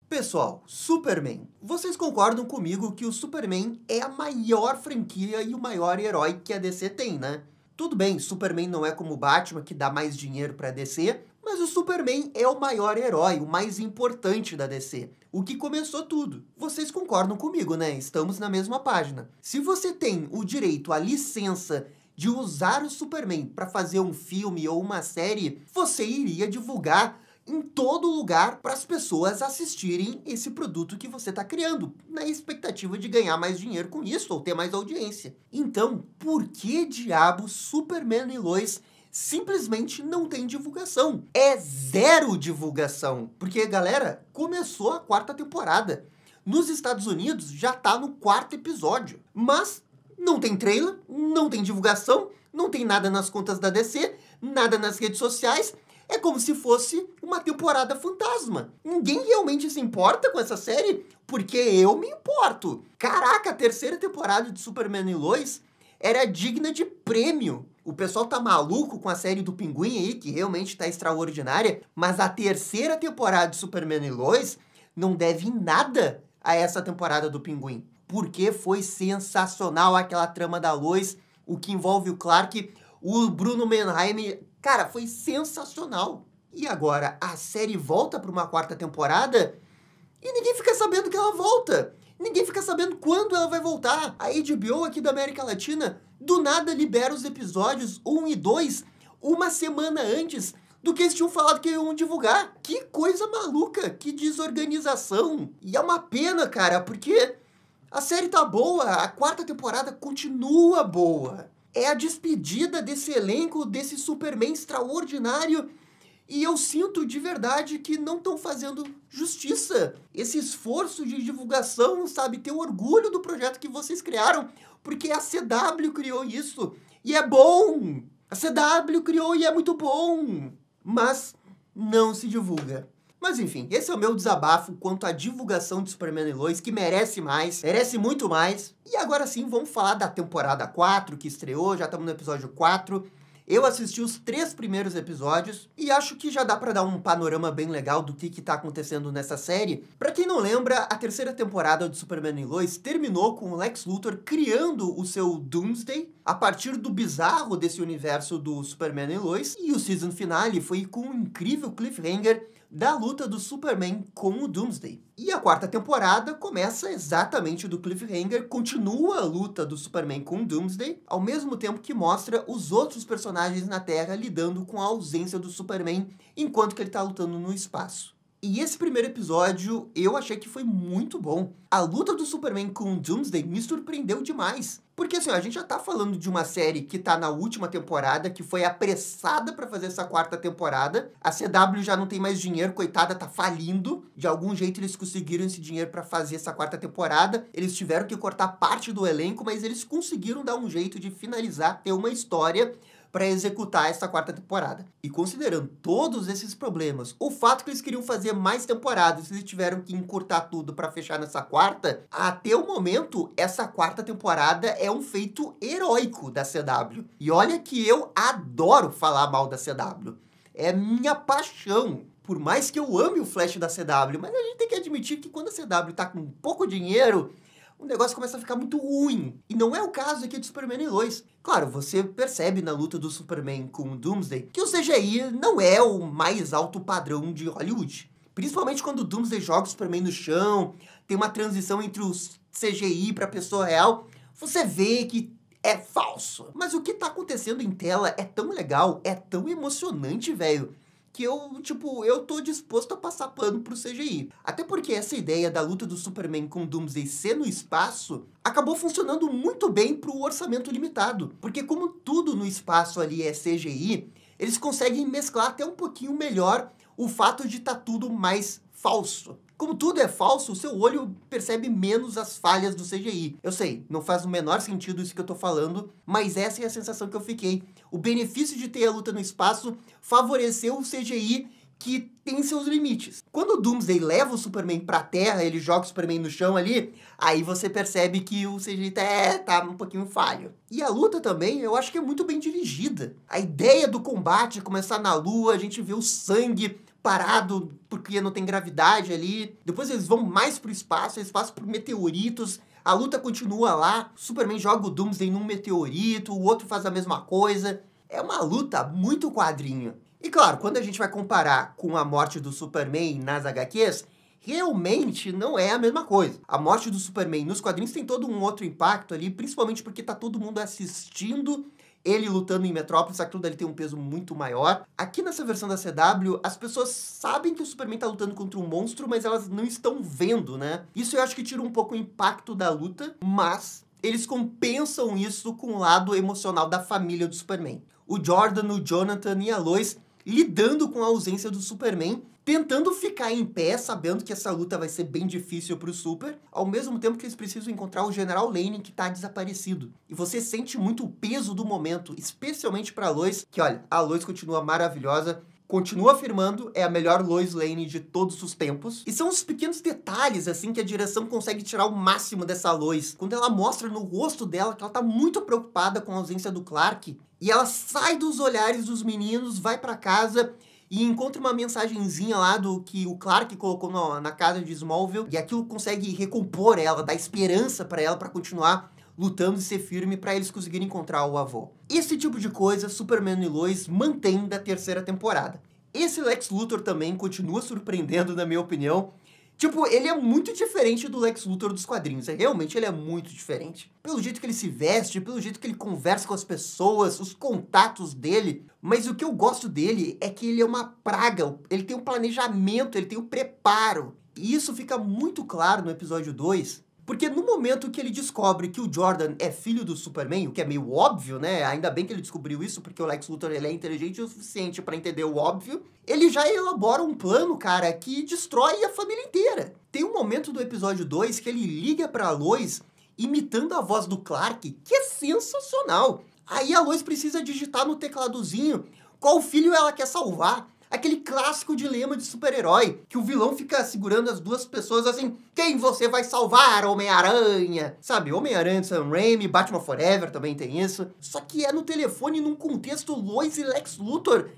Pessoal, Superman. Vocês concordam comigo que o Superman é a maior franquia e o maior herói que a DC tem, né? Tudo bem, Superman não é como o Batman, que dá mais dinheiro pra DC, mas o Superman é o maior herói, o mais importante da DC. O que começou tudo. Vocês concordam comigo, né? Estamos na mesma página. Se você tem o direito, a licença de usar o Superman para fazer um filme ou uma série, você iria divulgar em todo lugar para as pessoas assistirem esse produto que você está criando, na expectativa de ganhar mais dinheiro com isso ou ter mais audiência. Então, por que diabo Superman e Lois simplesmente não tem divulgação? É zero divulgação, porque, galera, começou a 4ª temporada. Nos Estados Unidos já tá no 4º episódio, mas não tem trailer, não tem divulgação, não tem nada nas contas da DC, nada nas redes sociais. É como se fosse uma temporada fantasma. Ninguém realmente se importa com essa série, porque eu me importo. Caraca, a 3ª temporada de Superman e Lois era digna de prêmio. O pessoal tá maluco com a série do Pinguim aí, que realmente tá extraordinária, mas a 3ª temporada de Superman e Lois não deve nada a essa temporada do Pinguim. Porque foi sensacional aquela trama da Lois, o que envolve o Clark, o Bruno Mannheim. Cara, foi sensacional. E agora, a série volta para uma 4ª temporada e ninguém fica sabendo que ela volta. Ninguém fica sabendo quando ela vai voltar. A HBO aqui da América Latina, do nada libera os episódios 1 e 2 uma semana antes do que eles tinham falado que iam divulgar. Que coisa maluca, que desorganização. E é uma pena, cara, porque a série tá boa, a 4ª temporada continua boa. É a despedida desse elenco, desse Superman extraordinário, e eu sinto de verdade que não estão fazendo justiça. Esse esforço de divulgação, sabe, ter orgulho do projeto que vocês criaram, porque a CW criou isso, e é bom! A CW criou e é muito bom! Mas não se divulga. Mas enfim, esse é o meu desabafo quanto à divulgação de Superman e Lois, que merece mais, merece muito mais. E agora sim, vamos falar da temporada 4, que estreou, já estamos no episódio 4. Eu assisti os 3 primeiros episódios e acho que já dá pra dar um panorama bem legal do que tá acontecendo nessa série. Pra quem não lembra, a 3ª temporada de Superman e Lois terminou com o Lex Luthor criando o seu Doomsday a partir do bizarro desse universo do Superman e Lois. E o season finale foi com um incrível cliffhanger da luta do Superman com o Doomsday. E a 4ª temporada começa exatamente do cliffhanger, continua a luta do Superman com o Doomsday, ao mesmo tempo que mostra os outros personagens na Terra lidando com a ausência do Superman enquanto que ele tá lutando no espaço. E esse primeiro episódio eu achei que foi muito bom. A luta do Superman com o Doomsday me surpreendeu demais. Porque assim, a gente já tá falando de uma série que tá na última temporada, que foi apressada pra fazer essa 4ª temporada. A CW já não tem mais dinheiro, coitada, tá falindo. De algum jeito eles conseguiram esse dinheiro pra fazer essa 4ª temporada. Eles tiveram que cortar parte do elenco, mas eles conseguiram dar um jeito de finalizar, ter uma história para executar essa 4ª temporada. E considerando todos esses problemas, o fato que eles queriam fazer mais temporadas, eles tiveram que encurtar tudo para fechar nessa 4ª, até o momento, essa 4ª temporada é um feito heróico da CW. E olha que eu adoro falar mal da CW. É minha paixão. Por mais que eu ame o Flash da CW, mas a gente tem que admitir que quando a CW tá com pouco dinheiro, o negócio começa a ficar muito ruim. E não é o caso aqui de Superman e Lois. Claro, você percebe na luta do Superman com o Doomsday que o CGI não é o mais alto padrão de Hollywood. Principalmente quando o Doomsday joga o Superman no chão, tem uma transição entre o CGI pra pessoa real, você vê que é falso. Mas o que tá acontecendo em tela é tão legal, é tão emocionante, velho, que eu tô disposto a passar pano pro CGI. Até porque essa ideia da luta do Superman com o Doomsday ser no espaço acabou funcionando muito bem pro orçamento limitado. Porque como tudo no espaço ali é CGI, eles conseguem mesclar até um pouquinho melhor o fato de tá tudo mais falso. Como tudo é falso, o seu olho percebe menos as falhas do CGI. Eu sei, não faz o menor sentido isso que eu tô falando, mas essa é a sensação que eu fiquei. O benefício de ter a luta no espaço favoreceu o CGI que tem seus limites. Quando o Doomsday leva o Superman pra Terra, ele joga o Superman no chão ali, aí você percebe que o CGI tá um pouquinho falho. E a luta também, eu acho que é muito bem dirigida. A ideia do combate começar na Lua, a gente vê o sangue parado porque não tem gravidade ali. Depois eles vão mais pro espaço, eles passam por meteoritos. A luta continua lá, o Superman joga o Doomsday num meteorito, o outro faz a mesma coisa. É uma luta muito quadrinho. E claro, quando a gente vai comparar com a morte do Superman nas HQs, realmente não é a mesma coisa. A morte do Superman nos quadrinhos tem todo um outro impacto ali, principalmente porque tá todo mundo assistindo ele lutando em Metrópolis, aquilo dali tem um peso muito maior. Aqui nessa versão da CW, as pessoas sabem que o Superman tá lutando contra um monstro, mas elas não estão vendo, né? Isso eu acho que tira um pouco o impacto da luta, mas eles compensam isso com o lado emocional da família do Superman. O Jordan, o Jonathan e a Lois lidando com a ausência do Superman, tentando ficar em pé, sabendo que essa luta vai ser bem difícil pro Super, ao mesmo tempo que eles precisam encontrar o General Lane, que tá desaparecido. E você sente muito o peso do momento, especialmente pra Lois, que olha, a Lois continua maravilhosa, continua afirmando, é a melhor Lois Lane de todos os tempos. E são os pequenos detalhes, assim, que a direção consegue tirar o máximo dessa Lois. Quando ela mostra no rosto dela que ela tá muito preocupada com a ausência do Clark, e ela sai dos olhares dos meninos, vai pra casa e encontra uma mensagenzinha lá do que o Clark colocou na casa de Smallville, e aquilo consegue recompor ela, dar esperança pra ela pra continuar lutando e ser firme pra eles conseguirem encontrar o avô. Esse tipo de coisa Superman e Lois mantém da terceira temporada. Esse Lex Luthor também continua surpreendendo, na minha opinião. Tipo, ele é muito diferente do Lex Luthor dos quadrinhos. Realmente ele é muito diferente. Pelo jeito que ele se veste, pelo jeito que ele conversa com as pessoas, os contatos dele. Mas o que eu gosto dele é que ele é uma praga. Ele tem um planejamento, ele tem um preparo. E isso fica muito claro no episódio 2. Porque no momento que ele descobre que o Jordan é filho do Superman, o que é meio óbvio, né? Ainda bem que ele descobriu isso, porque o Lex Luthor ele é inteligente o suficiente pra entender o óbvio. Ele já elabora um plano, cara, que destrói a família inteira. Tem um momento do episódio 2 que ele liga pra Lois, imitando a voz do Clark, que é sensacional. Aí a Lois precisa digitar no tecladozinho qual filho ela quer salvar. Aquele clássico dilema de super-herói, que o vilão fica segurando as duas pessoas assim, quem você vai salvar, Homem-Aranha? Sabe, Homem-Aranha de Sam Raimi, Batman Forever também tem isso. Só que é no telefone, num contexto Lois e Lex Luthor,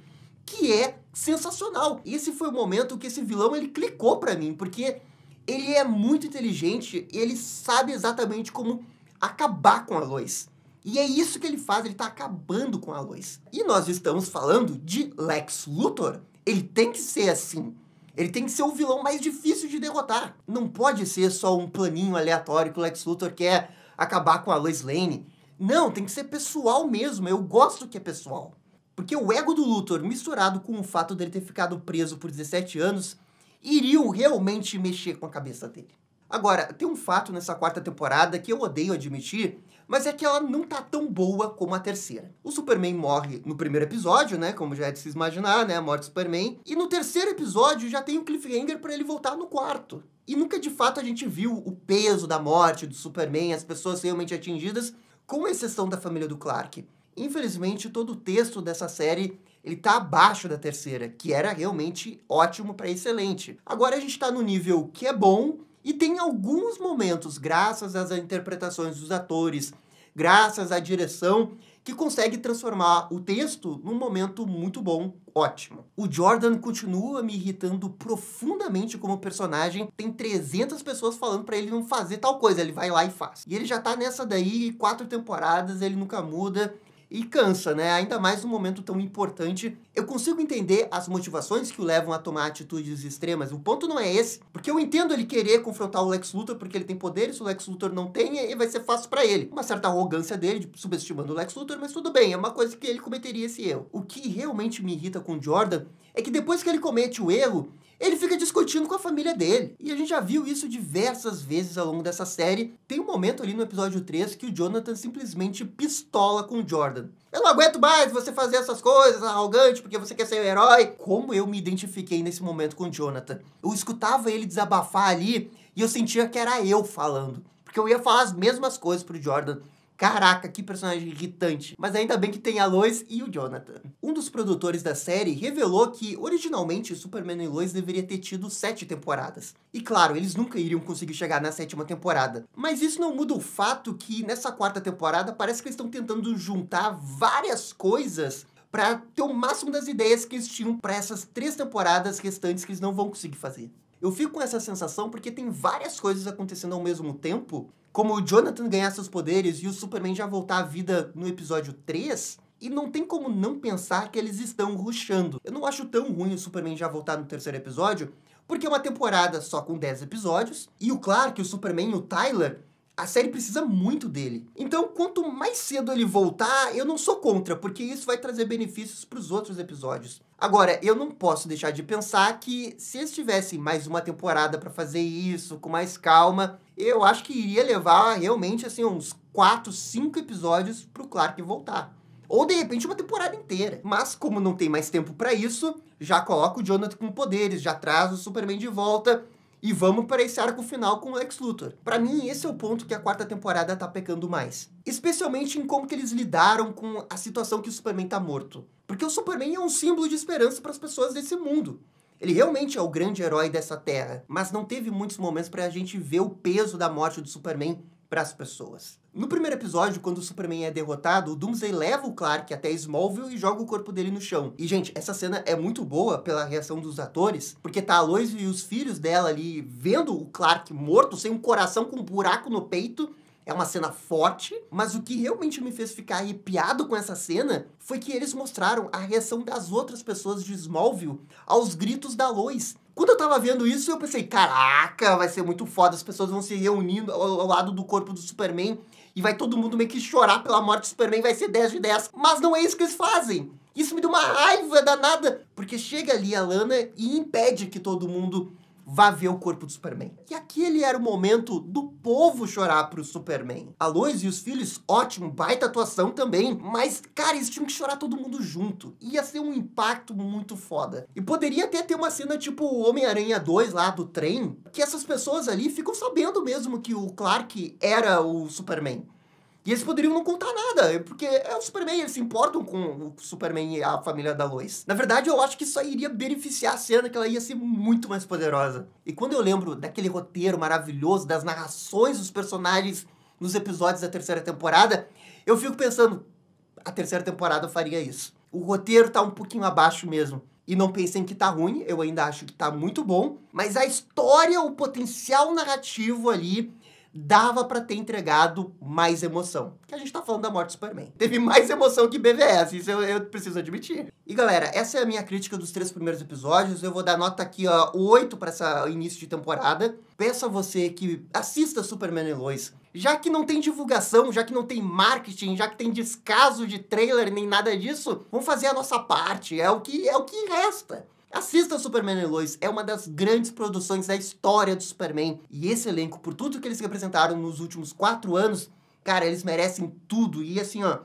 que é sensacional. Esse foi o momento que esse vilão, ele clicou pra mim, porque ele é muito inteligente e ele sabe exatamente como acabar com a Lois. E é isso que ele faz, ele tá acabando com a Lois. E nós estamos falando de Lex Luthor. Ele tem que ser assim. Ele tem que ser o vilão mais difícil de derrotar. Não pode ser só um planinho aleatório que o Lex Luthor quer acabar com a Lois Lane. Não, tem que ser pessoal mesmo. Eu gosto que é pessoal. Porque o ego do Luthor, misturado com o fato dele ter ficado preso por 17 anos, iriam realmente mexer com a cabeça dele. Agora, tem um fato nessa quarta temporada que eu odeio admitir, mas é que ela não tá tão boa como a terceira. O Superman morre no primeiro episódio, né, como já é de se imaginar, né, a morte do Superman, e no terceiro episódio já tem um cliffhanger pra ele voltar no quarto. E nunca de fato a gente viu o peso da morte do Superman, as pessoas realmente atingidas, com exceção da família do Clark. Infelizmente, todo o texto dessa série ele tá abaixo da terceira, que era realmente ótimo pra excelente. Agora a gente tá no nível que é bom, e tem alguns momentos, graças às interpretações dos atores, graças à direção, que consegue transformar o texto num momento muito bom, ótimo. O Jordan continua me irritando profundamente como personagem. Tem 300 pessoas falando pra ele não fazer tal coisa, ele vai lá e faz. E ele já tá nessa daí, 4 temporadas, ele nunca muda. E cansa, né? Ainda mais num momento tão importante. Eu consigo entender as motivações que o levam a tomar atitudes extremas. O ponto não é esse. Porque eu entendo ele querer confrontar o Lex Luthor porque ele tem poderes, se o Lex Luthor não tem, aí vai ser fácil pra ele. Uma certa arrogância dele, de subestimando o Lex Luthor, mas tudo bem, é uma coisa que ele cometeria esse erro. O que realmente me irrita com o Jordan é que depois que ele comete o erro, ele fica discutindo com a família dele. E a gente já viu isso diversas vezes ao longo dessa série. Tem um momento ali no episódio 3 que o Jonathan simplesmente pistola com o Jordan. Eu não aguento mais você fazer essas coisas, arrogante, porque você quer ser o herói. Como eu me identifiquei nesse momento com o Jonathan. Eu escutava ele desabafar ali e eu sentia que era eu falando. Porque eu ia falar as mesmas coisas pro Jordan. Caraca, que personagem irritante. Mas ainda bem que tem a Lois e o Jonathan. Um dos produtores da série revelou que, originalmente, Superman e Lois deveria ter tido 7 temporadas. E claro, eles nunca iriam conseguir chegar na 7ª temporada. Mas isso não muda o fato que, nessa 4ª temporada, parece que eles estão tentando juntar várias coisas pra ter o máximo das ideias que eles tinham pra essas 3 temporadas restantes que eles não vão conseguir fazer. Eu fico com essa sensação porque tem várias coisas acontecendo ao mesmo tempo, como o Jonathan ganhar seus poderes e o Superman já voltar à vida no episódio 3, e não tem como não pensar que eles estão rushando. Eu não acho tão ruim o Superman já voltar no 3º episódio, porque é uma temporada só com 10 episódios, e o Clark, o Superman e o Tyler, a série precisa muito dele. Então, quanto mais cedo ele voltar, eu não sou contra, porque isso vai trazer benefícios para os outros episódios. Agora, eu não posso deixar de pensar que se eles tivessem mais uma temporada para fazer isso, com mais calma, eu acho que iria levar realmente assim uns 4, 5 episódios pro Clark voltar. Ou, de repente, uma temporada inteira. Mas, como não tem mais tempo para isso, já coloca o Jonathan com poderes, já traz o Superman de volta. E vamos para esse arco final com o Lex Luthor. Pra mim, esse é o ponto que a 4ª temporada tá pecando mais. Especialmente em como que eles lidaram com a situação que o Superman tá morto. Porque o Superman é um símbolo de esperança para as pessoas desse mundo. Ele realmente é o grande herói dessa terra. Mas não teve muitos momentos pra gente ver o peso da morte do Superman para as pessoas. No primeiro episódio, quando o Superman é derrotado, o Doomsday leva o Clark até Smallville e joga o corpo dele no chão. E, gente, essa cena é muito boa pela reação dos atores, porque tá a Lois e os filhos dela ali vendo o Clark morto, sem um coração com um buraco no peito. É uma cena forte, mas o que realmente me fez ficar arrepiado com essa cena foi que eles mostraram a reação das outras pessoas de Smallville aos gritos da Lois. Quando eu tava vendo isso, eu pensei, caraca, vai ser muito foda, as pessoas vão se reunindo ao lado do corpo do Superman e vai todo mundo meio que chorar pela morte do Superman, vai ser 10 de 10. Mas não é isso que eles fazem. Isso me deu uma raiva danada, porque chega ali a Lana e impede que todo mundo vá ver o corpo do Superman. E aquele era o momento do povo chorar pro Superman. A Lois e os filhos, ótimo, baita atuação também, mas, cara, eles tinham que chorar todo mundo junto. Ia ser um impacto muito foda. E poderia até ter uma cena tipo Homem-Aranha 2 lá do trem, que essas pessoas ali ficam sabendo mesmo que o Clark era o Superman. E eles poderiam não contar nada, porque é o Superman, eles se importam com o Superman e a família da Lois. Na verdade, eu acho que isso aí iria beneficiar a cena, que ela ia ser muito mais poderosa. E quando eu lembro daquele roteiro maravilhoso, das narrações dos personagens nos episódios da 3ª temporada, eu fico pensando, a 3ª temporada faria isso. O roteiro tá um pouquinho abaixo mesmo. E não pensem que tá ruim, eu ainda acho que tá muito bom, mas a história, o potencial narrativo ali dava pra ter entregado mais emoção. Que a gente tá falando da morte do Superman. Teve mais emoção que BVS, isso eu preciso admitir. E galera, essa é a minha crítica dos 3 primeiros episódios. Eu vou dar nota aqui, ó, 8 pra esse início de temporada. Peço a você que assista Superman e Lois. Já que não tem divulgação, já que não tem marketing, já que tem descaso de trailer nem nada disso, vamos fazer a nossa parte, é o que resta. Assista Superman e Lois, é uma das grandes produções da história do Superman. E esse elenco, por tudo que eles representaram nos últimos 4 anos, cara, eles merecem tudo. E assim, ó,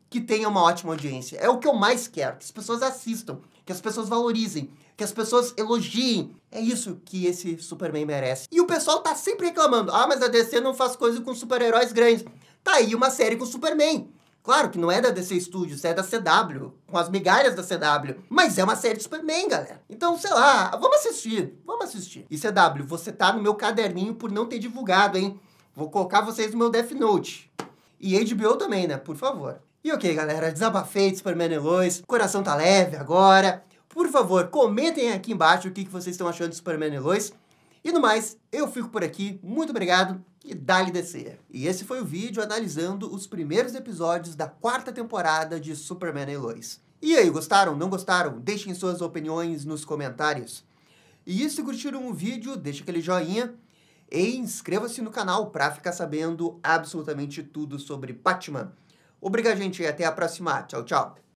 que tenha uma ótima audiência. É o que eu mais quero, que as pessoas assistam, que as pessoas valorizem, que as pessoas elogiem. É isso que esse Superman merece. E o pessoal tá sempre reclamando, ah, mas a DC não faz coisa com super-heróis grandes. Tá aí uma série com Superman. Claro que não é da DC Studios, é da CW, com as migalhas da CW. Mas é uma série de Superman, galera. Então, sei lá, vamos assistir, vamos assistir. E CW, você tá no meu caderninho por não ter divulgado, hein? Vou colocar vocês no meu Death Note. E HBO também, né? Por favor. E ok, galera, desabafei de Superman e Lois, o coração tá leve agora. Por favor, comentem aqui embaixo o que vocês estão achando de Superman e Lois. E no mais, eu fico por aqui, muito obrigado e dá-lhe descer. E esse foi o vídeo analisando os primeiros episódios da 4ª temporada de Superman e Lois. E aí, gostaram? Não gostaram? Deixem suas opiniões nos comentários. E se curtiram o vídeo, deixa aquele joinha e inscreva-se no canal para ficar sabendo absolutamente tudo sobre Batman. Obrigado, gente, e até a próxima. Tchau, tchau.